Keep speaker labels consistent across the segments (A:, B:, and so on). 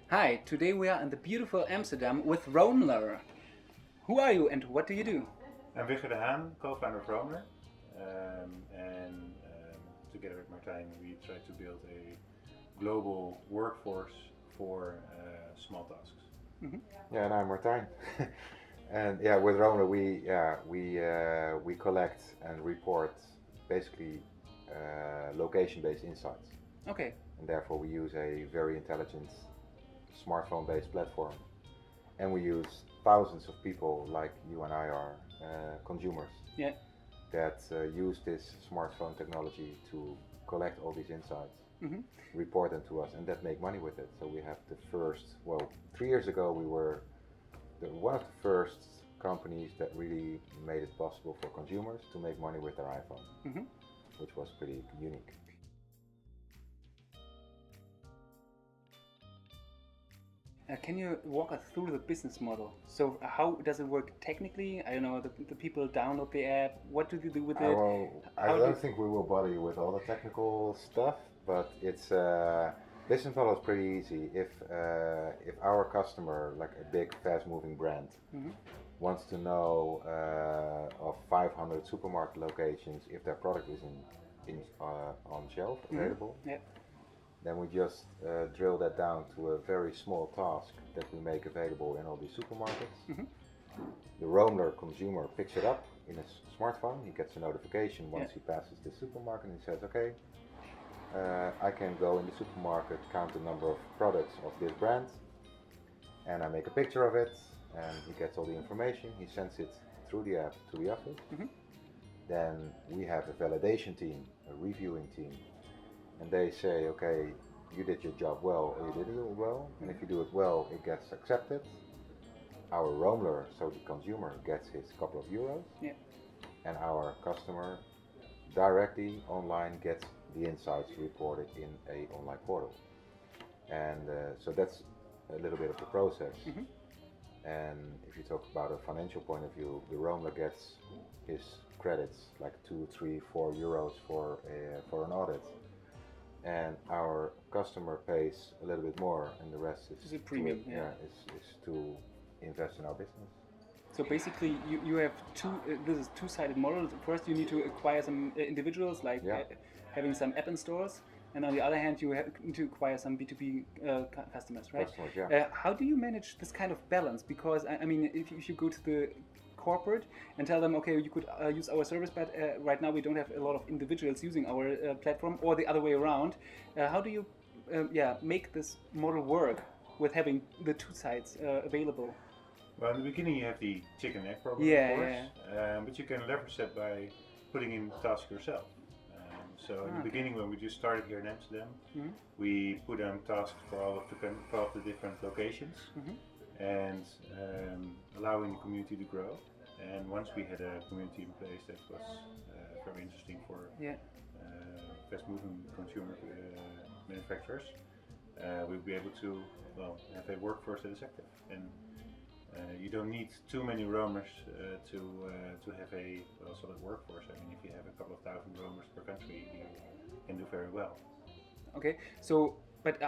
A: Hi, today we are in the beautiful Amsterdam with Roamler. Who are you and what do you do?
B: I'm Wiggert Martijn, co-founder of Roamler, and together with Martijn, we try to build a global workforce for small tasks.
C: Yeah, and I'm Martijn. And yeah, with Roamler, we collect and report basically location-based insights,
A: Okay.
C: and therefore we use a very intelligent smartphone-based platform, and we use thousands of people like you and I are consumers
A: Yeah.
C: that use this smartphone technology to collect all these insights,
A: Mm-hmm.
C: report them to us, and that make money with it. So we have the first, 3 years ago we were one of the first companies that really made it possible for consumers to make money with their iPhone,
A: Mm-hmm.
C: which was pretty unique.
A: Can you walk us through the business model? So how does it work technically? I don't know, the people download the app. What do you do with it?
C: I don't think we will bother you with all the technical stuff, but it's business model is pretty easy. If our customer, like a big fast-moving brand,
A: Mm-hmm.
C: wants to know of 500 supermarket locations if their product is on shelf available,
A: Yeah.
C: then we just drill that down to a very small task that we make available in all these supermarkets.
A: Mm-hmm.
C: The Roamler consumer picks it up in his smartphone. He gets a notification once he passes the supermarket and he says, okay, I can go in the supermarket, count the number of products of this brand, and I make a picture of it, and he gets all the information. He sends it through the app to the office.
A: Mm-hmm.
C: Then we have a validation team, a reviewing team, and they say, okay, you did your job well or you didn't do it well, and if you do it well, it gets accepted. Our Roamler, so the consumer, gets his couple of euros,
A: Yeah.
C: and our customer directly online gets the insights reported in a online portal. And so that's a little bit of the process.
A: Mm-hmm.
C: And if you talk about a financial point of view, the Roamler gets his credits, like 2, 3, 4 euros for an audit, and our customer pays a little bit more, and the rest is
A: It's a premium,
C: is to invest in our business.
A: So basically, you have this is two-sided model. First, you need to acquire some individuals, like having some app in stores, and on the other hand, you need to acquire some B2B customers, right?
C: Customers, yeah.
A: How do you manage this kind of balance? Because I mean, if you go to the corporate and tell them, okay, you could use our service, but right now we don't have a lot of individuals using our platform, or the other way around. How do you make this model work with having the two sides available?
B: Well, in the beginning you have the chicken and egg problem,
A: Yeah,
B: of course, but you can leverage that by putting in tasks yourself. So in the beginning, when we just started here in Amsterdam,
A: Mm-hmm.
B: we put on tasks for all of the different locations,
A: Mm-hmm.
B: and allowing the community to grow. And once we had a community in place, that was very interesting for fast-moving consumer manufacturers. We'll be able to have a workforce that is active, and you don't need too many roamers to have a solid workforce. I mean, if you have a couple of thousand roamers per country, you can do very well.
A: Okay, so but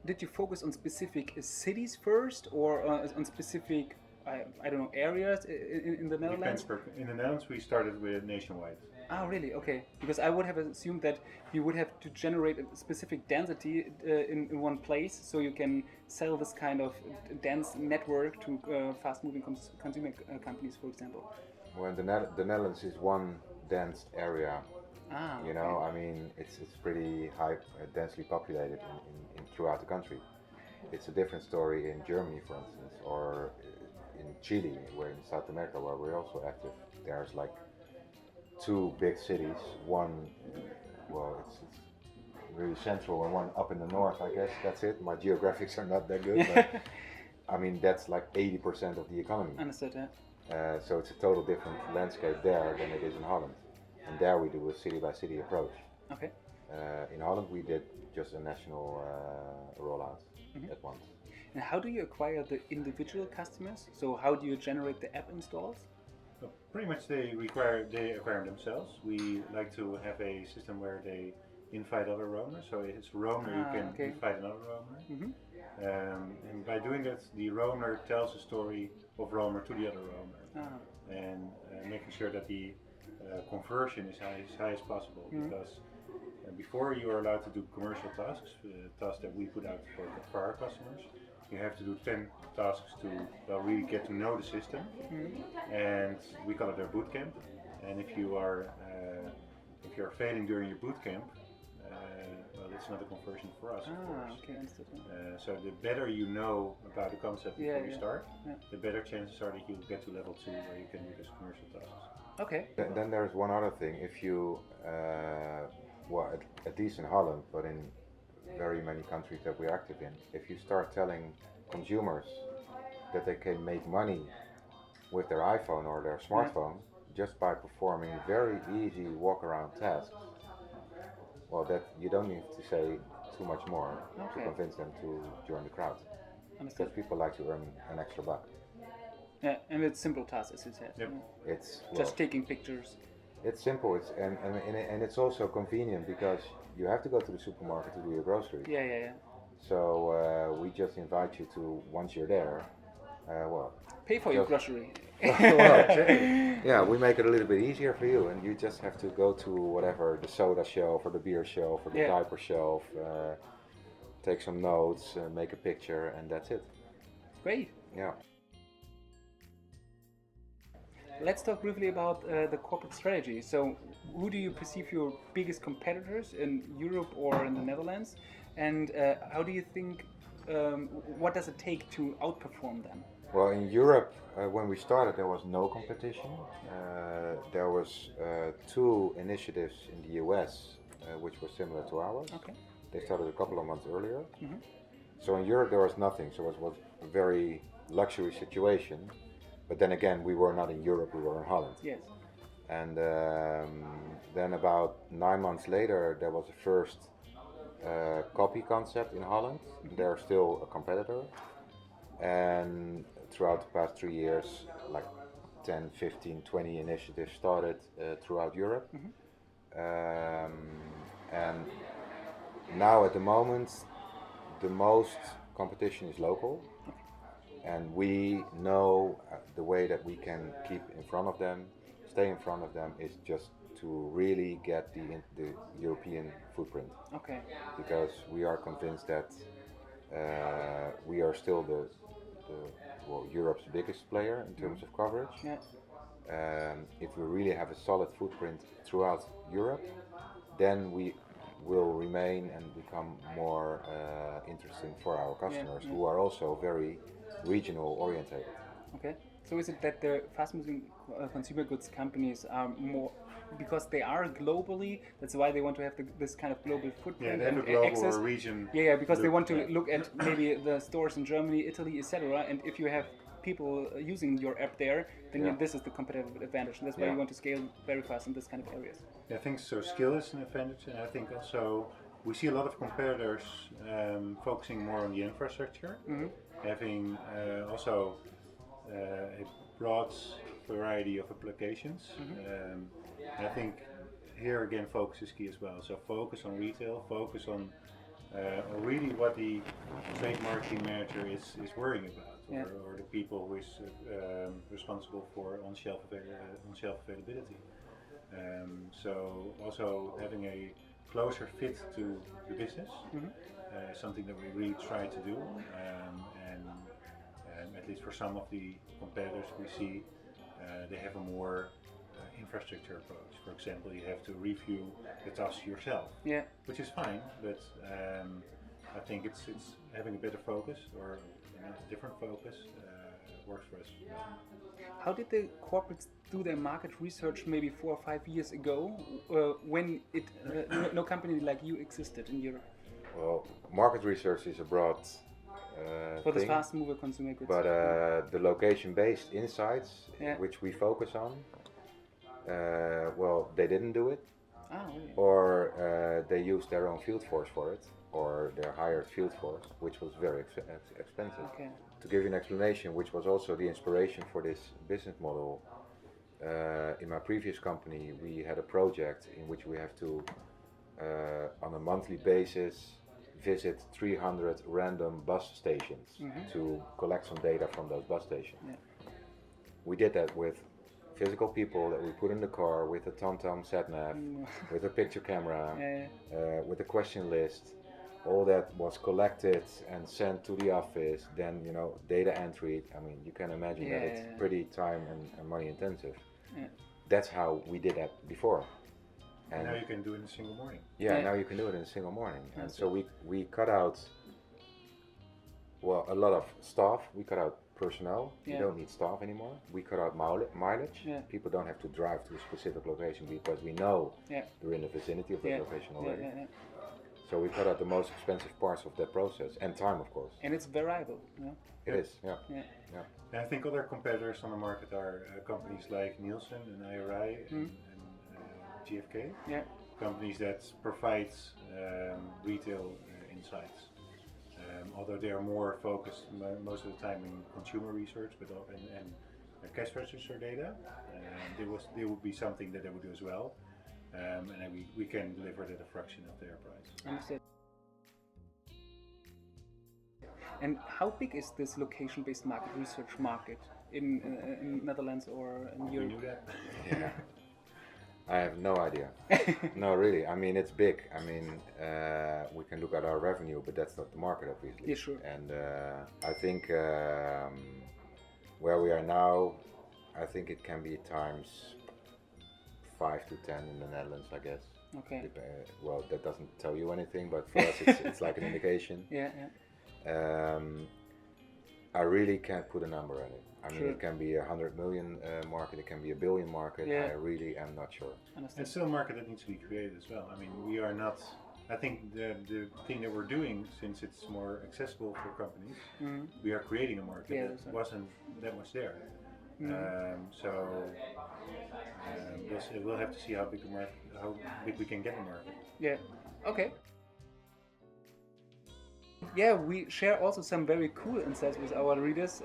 A: did you focus on specific cities first, or on specific I don't know, areas in the Netherlands?
B: In the Netherlands, we started with nationwide.
A: Ah, really? Okay, because I would have assumed that you would have to generate a specific density in one place, so you can sell this kind of dense network to fast-moving consumer companies, for example.
C: Well, the Netherlands is one dense area.
A: Ah,
C: You know, I mean, it's pretty high, densely populated in throughout the country. It's a different story in Germany, for instance, or in Chile, where in South America, where we're also active. There's like 2 big cities. One, it's really central, and one up in the north. I guess that's it. My geographics are not that good, but I mean that's like 80% of the economy.
A: Understood. Yeah.
C: So it's a total different landscape there than it is in Holland. And there we do a city-by-city approach.
A: Okay.
C: In Holland we did just a national rollout at once.
A: And how do you acquire the individual customers? So how do you generate the app installs?
B: Pretty much they acquire themselves. We like to have a system where they invite other roamers. So it's Roamler, you can invite another roamer. And by doing that, the roamer tells a story of roamer to the other roamer, and making sure that the conversion is as high as possible. Because before you are allowed to do commercial tasks, tasks that we put out for our customers, you have to do 10 tasks to really get to know the system, and we call it our boot camp. And if you are failing during your boot camp, well, it's not a conversion for us, of course.
A: Okay, understood.
B: So the better you know about the concept before you start, the better chances are that you'll get to level 2 where you can do these commercial tasks.
A: Okay.
C: Then there's one other thing. If you, at least in Holland, but in very many countries that we're active in, if you start telling consumers that they can make money with their iPhone or their smartphone just by performing very easy walk-around tasks, well, that you don't need to say too much more to convince them to join the crowd. Because people like to earn an extra buck.
A: Yeah, and it's simple tasks, as you said.
B: Yep.
C: It's
A: just taking pictures.
C: It's simple. And it's also convenient because you have to go to the supermarket to do your groceries.
A: Yeah.
C: So we just invite you to, once you're there,
A: pay for your grocery.
C: Yeah, we make it a little bit easier for you, and you just have to go to whatever, the soda shelf or the beer shelf or the diaper shelf, take some notes, make a picture, and that's it.
A: Great.
C: Yeah.
A: Let's talk briefly about the corporate strategy. So, who do you perceive your biggest competitors in Europe or in the Netherlands? And how do you think, what does it take to outperform them?
C: Well, in Europe, when we started, there was no competition. There was 2 initiatives in the US, which were similar to ours.
A: Okay.
C: They started a couple of months earlier. So in Europe, there was nothing. So it was a very luxury situation. But then again, we were not in Europe, we were in Holland.
A: Yes.
C: And then about 9 months later, there was a first copy concept in Holland. They're still a competitor. And throughout the past 3 years, like 10, 15, 20 initiatives started throughout Europe. And now at the moment, the most competition is local. And we know the way that we can keep in front of them, stay in front of them, is just to really get the European footprint.
A: Okay.
C: Because we are convinced that we are still Europe's biggest player in terms of coverage.
A: Yeah.
C: If we really have a solid footprint throughout Europe, then we will remain and become more interesting for our customers, who are also very regional orientated.
A: Okay. So is it that the fast-moving consumer goods companies are more, because they are globally, that's why they want to have this kind of global footprint
B: and global access, or region.
A: Yeah, because they want to look at maybe the stores in Germany, Italy, etc. And if you have people using your app there, then this is the competitive advantage. And that's why you want to scale very fast in this kind of areas.
B: I think so. Skill is an advantage, and I think also we see a lot of competitors focusing more on the infrastructure, having also a broad variety of applications. I think here again focus is key as well. So focus on retail, focus on really what the trade marketing manager is worrying about, or the people who is responsible for on-shelf availability. So also having a closer fit to the business is something that we really try to do, and at least for some of the competitors we see they have a more infrastructure approach. For example, you have to review the tasks yourself, which is fine, but I think it's having a better focus or a different focus works for us.
A: How did the corporates do their market research maybe 4 or 5 years ago when no company like you existed in Europe?
C: Well, market research is a broad
A: for the fast mover consumer goods.
C: But the location-based insights, which we focus on, well, they didn't do it, or they used their own field force for it, or their hired field force, which was very expensive.
A: Okay.
C: To give you an explanation, which was also the inspiration for this business model, in my previous company we had a project in which we have to on a monthly basis visit 300 random bus stations to collect some data from those bus stations.
A: Yeah.
C: We did that with physical people that we put in the car with a TomTom sat-nav, with a picture camera, with a question list. All that was collected and sent to the office, then data entry. I mean, you can imagine that it's pretty time and money intensive. Yeah. That's how we did that before.
B: And now you can do it in a single morning.
C: Yeah, now you can do it in a single morning. And so we cut out, a lot of staff. We cut out personnel. You don't need staff anymore. We cut out mileage. Yeah. People don't have to drive to a specific location because we know they're in the vicinity of that location already. So we cut out the most expensive parts of that process, and time, of course.
A: And it's variable. Yeah?
C: It is, yeah.
B: And I think other competitors on the market are companies like Nielsen and IRI and GfK. Yeah. Companies that provide retail insights. Although they are more focused most of the time in consumer research, but and cash register data, they would be something that they would do as well. And we can deliver it at a fraction of their price.
A: Understood. And how big is this location-based market research market in Netherlands or in Europe?
B: You knew that?
C: Yeah. I have no idea. No, really. I mean, it's big. I mean, we can look at our revenue, but that's not the market, obviously.
A: Yeah, sure.
C: And I think where we are now, I think it can be times 5 to 10 in the Netherlands, I guess.
A: Okay.
C: Well, that doesn't tell you anything, but for us, it's like an indication.
A: Yeah.
C: I really can't put a number on it. I mean, it can be 100 million market, it can be 1 billion market. I really am not sure.
B: It's still a market that needs to be created as well. I mean, we are not. I think the thing that we're doing, since it's more accessible for companies, we are creating a market that wasn't that much there. We'll have to see how big we can get the market.
A: Yeah. Okay. Yeah, we share also some very cool insights with our readers,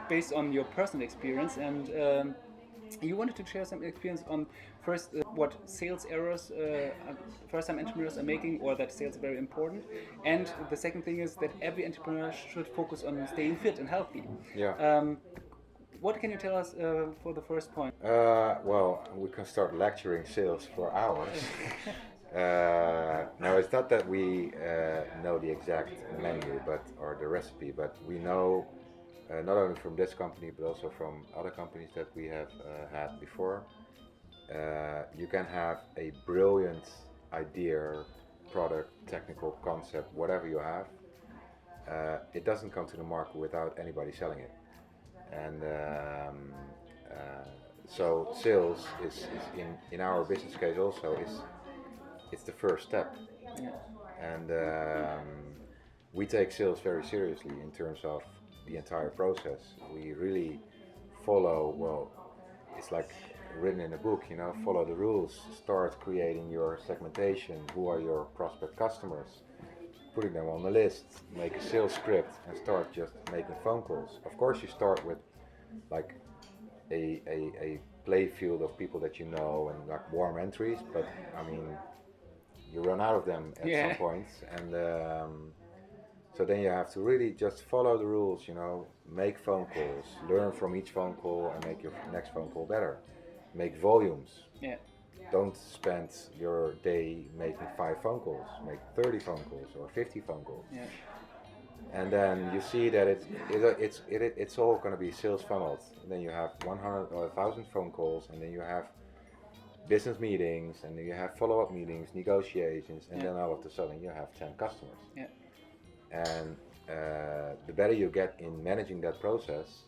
A: based on your personal experience, and you wanted to share some experience on first what sales errors first-time entrepreneurs are making, or that sales are very important, and the second thing is that every entrepreneur should focus on staying fit and healthy.
C: Yeah.
A: What can you tell us for the first point?
C: Well, we can start lecturing sales for hours. No, it's not that we know the exact menu or the recipe, but we know not only from this company but also from other companies that we have had before. You can have a brilliant idea, product, technical concept, whatever you have. It doesn't come to the market without anybody selling it. And so sales is in our business case also it's the first step. Yeah. And we take sales very seriously in terms of the entire process. We really follow, it's like written in a book, follow the rules, start creating your segmentation, who are your prospect customers, putting them on the list, make a sales script and start just making phone calls. Of course you start with like a play field of people that you know and like warm entries, but I mean you run out of them at some points, and so then you have to really just follow the rules, make phone calls, learn from each phone call and make your next phone call better, make volumes. Yeah. Don't spend your day making 5 phone calls, make 30 phone calls or 50 phone calls. Yeah. And then you see that it's all going to be sales funneled. And then you have 100 or 1,000 phone calls, and then you have business meetings, and then you have follow-up meetings, negotiations, and then all of a sudden you have 10 customers. Yeah. And the better you get in managing that process,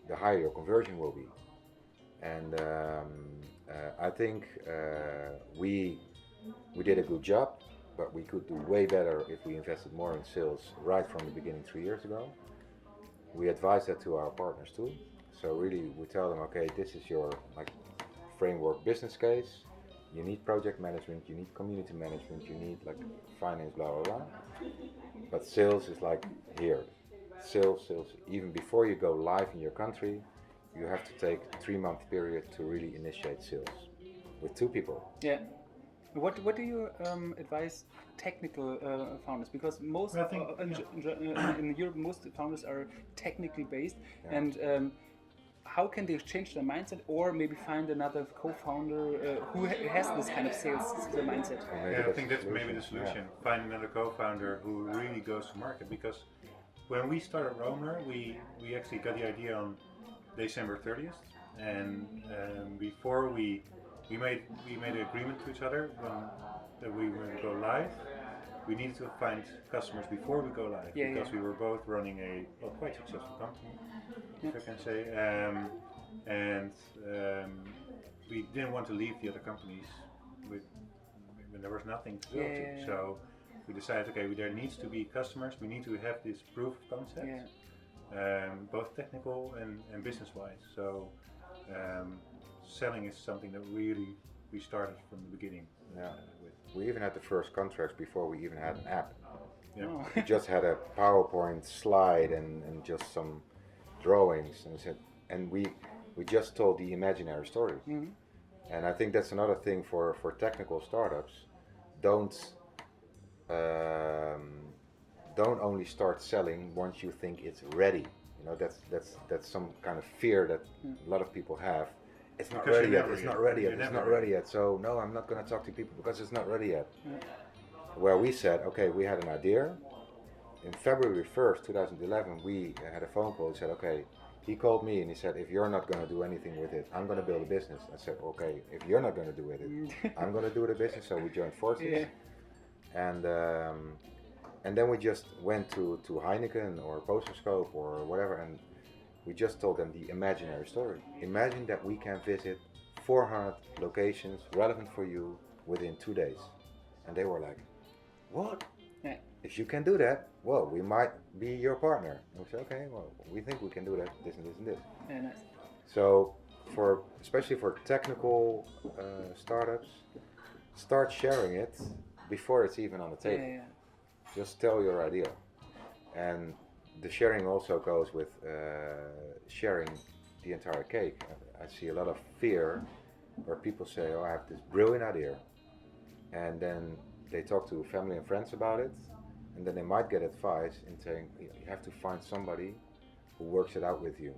C: the higher your conversion will be. And I think we did a good job, but we could do way better if we invested more in sales right from the beginning 3 years ago. We advise that to our partners too. So really we tell them, okay, this is your framework business case. You need project management, you need community management, you need finance, blah blah blah. But sales is here. Sales. Even before you go live in your country, you have to take a 3-month period to really initiate sales with 2 people. Yeah.
A: What do you advise technical founders? Because most
B: Well, I think,
A: in Europe, most founders are technically based, and how can they change their mindset, or maybe find another co-founder who has this kind of sales mindset?
B: Yeah, I think that's maybe the solution. Find another co-founder who really goes to market. Because when we started Roamler, we actually got the idea on December 30th, and before we made an agreement to each other that we were going to go live. We needed to find customers before we go live, because we were both running a quite successful company, if I can say, and we didn't want to leave the other companies when there was nothing to go to. So we decided, okay, there needs to be customers. We need to have this proof of concept, both technical and business-wise. So selling is something that really we started from the beginning. With.
C: We even had the first contracts before we even had an app.
B: Yeah.
A: Oh.
C: We just had a PowerPoint slide and just some drawings, and we just told the imaginary story.
A: Mm-hmm.
C: And I think that's another thing for technical startups. Don't only start selling once you think it's ready. You know, that's some kind of fear that a lot of people have. It's not ready yet. It's not ready yet. It's not ready yet. So no, I'm not going to talk to people because it's not ready yet. Where we said, okay, we had an idea. In February 1st, 2011, we had a phone call. He said, okay, he called me and he said, if you're not going to do anything with it, I'm going to build a business. I said, okay, if you're not going to do with it, I'm going to do the business. So we joined forces. And then we just went to Heineken or Posterscope or whatever, and we just told them the imaginary story. Imagine that we can visit 400 locations relevant for you within 2 days. And they were like, what?
A: Yeah.
C: If you can do that, well, we might be your partner. And we said, okay, well, we think we can do that, this and this and this.
A: Yeah, nice.
C: So, especially for technical startups, start sharing it before it's even on the table.
A: Yeah.
C: Just tell your idea. And the sharing also goes with sharing the entire cake. I see a lot of fear where people say, oh, I have this brilliant idea. And then they talk to family and friends about it. And then they might get advice in saying, you have to find somebody who works it out with you.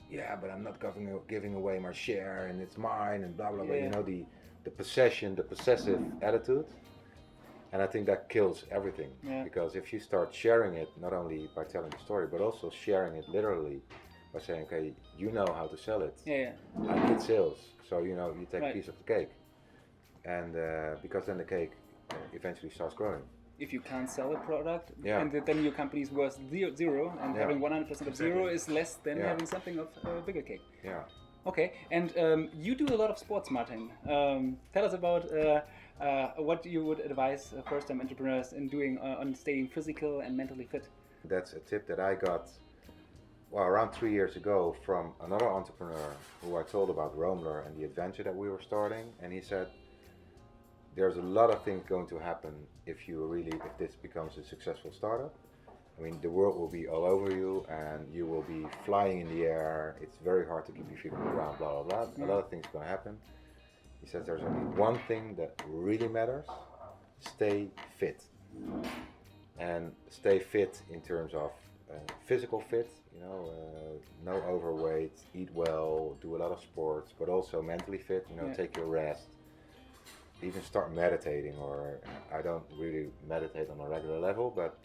C: Yeah, but I'm not giving away my share and it's mine and blah, blah, blah. You know, the possessive attitude. And I think that kills everything, because if you start sharing it, not only by telling the story, but also sharing it literally by saying, okay, you know how to sell it. I need sales. So, you take a piece of the cake. And because then the cake eventually starts growing.
A: If you can't sell a product, and then your company is worth zero, and having 100% of zero is less than having something of a bigger cake.
C: Yeah.
A: Okay, and you do a lot of sports, Martin. Tell us about what you would advise first-time entrepreneurs in doing on staying physical and mentally fit.
C: That's a tip that I got around 3 years ago from another entrepreneur who I told about Roamler and the adventure that we were starting, and he said, there's a lot of things going to happen if this becomes a successful startup. I mean, the world will be all over you and you will be flying in the air. It's very hard to keep your feet on the ground, blah, blah, blah. A lot of things are going to happen. He says there's only one thing that really matters: stay fit. And stay fit in terms of physical fit, no overweight, eat well, do a lot of sports, but also mentally fit, take your rest. Even start meditating, or I don't really meditate on a regular level, but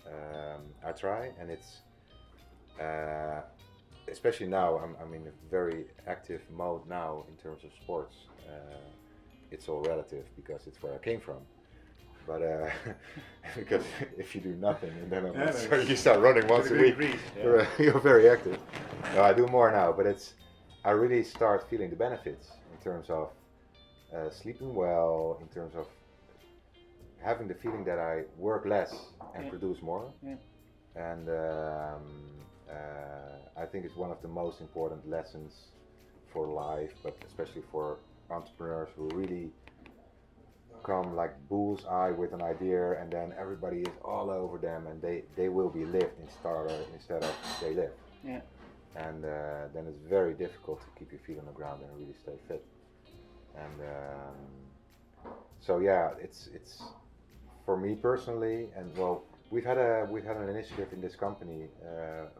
C: I try, and it's especially now I'm in a very active mode now in terms of sports. It's all relative because it's where I came from, but because if you do nothing and then you start running once a week, you're very active. No, I do more now, but I really start feeling the benefits in terms of sleeping well, in terms of having the feeling that I work less and produce more. And I think it's one of the most important lessons for life, but especially for entrepreneurs who really come like bull's eye with an idea, and then everybody is all over them, and they will be lived instead of they live. And then it's very difficult to keep your feet on the ground and really stay fit. And So yeah, it's for me personally, and well, we've had an initiative in this company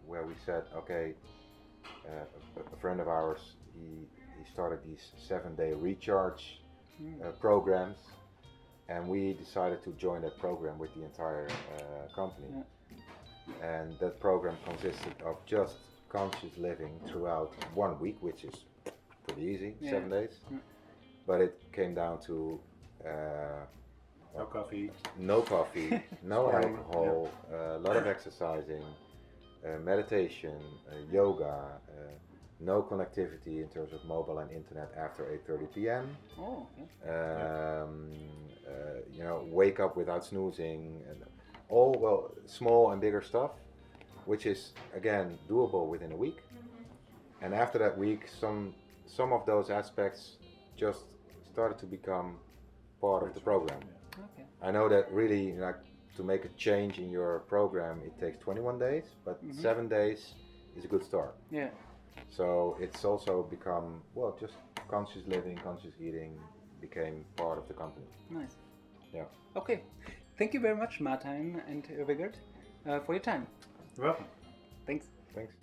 C: where we said, okay, a friend of ours, he started these 7-day recharge programs, and we decided to join that program with the entire company. Yeah. And that program consisted of just conscious living throughout 1 week, which is pretty easy, 7 days. Yeah. But it came down to
B: no coffee,
C: no alcohol, a lot of exercising, meditation, yoga, no connectivity in terms of mobile and internet after 8:30 p.m.
A: Oh, okay.
C: Wake up without snoozing, and all small and bigger stuff, which is again doable within a week. And after that week, some of those aspects just started to become part of the program.
A: Okay.
C: I know that really, to make a change in your program, it takes 21 days, but 7 days is a good start.
A: Yeah.
C: So it's also become, just conscious living, conscious eating became part of the company.
A: Nice.
C: Yeah.
A: Okay. Thank you very much, Martijn and Wiggert, for your time.
B: You're welcome.
A: Thanks.
C: Thanks.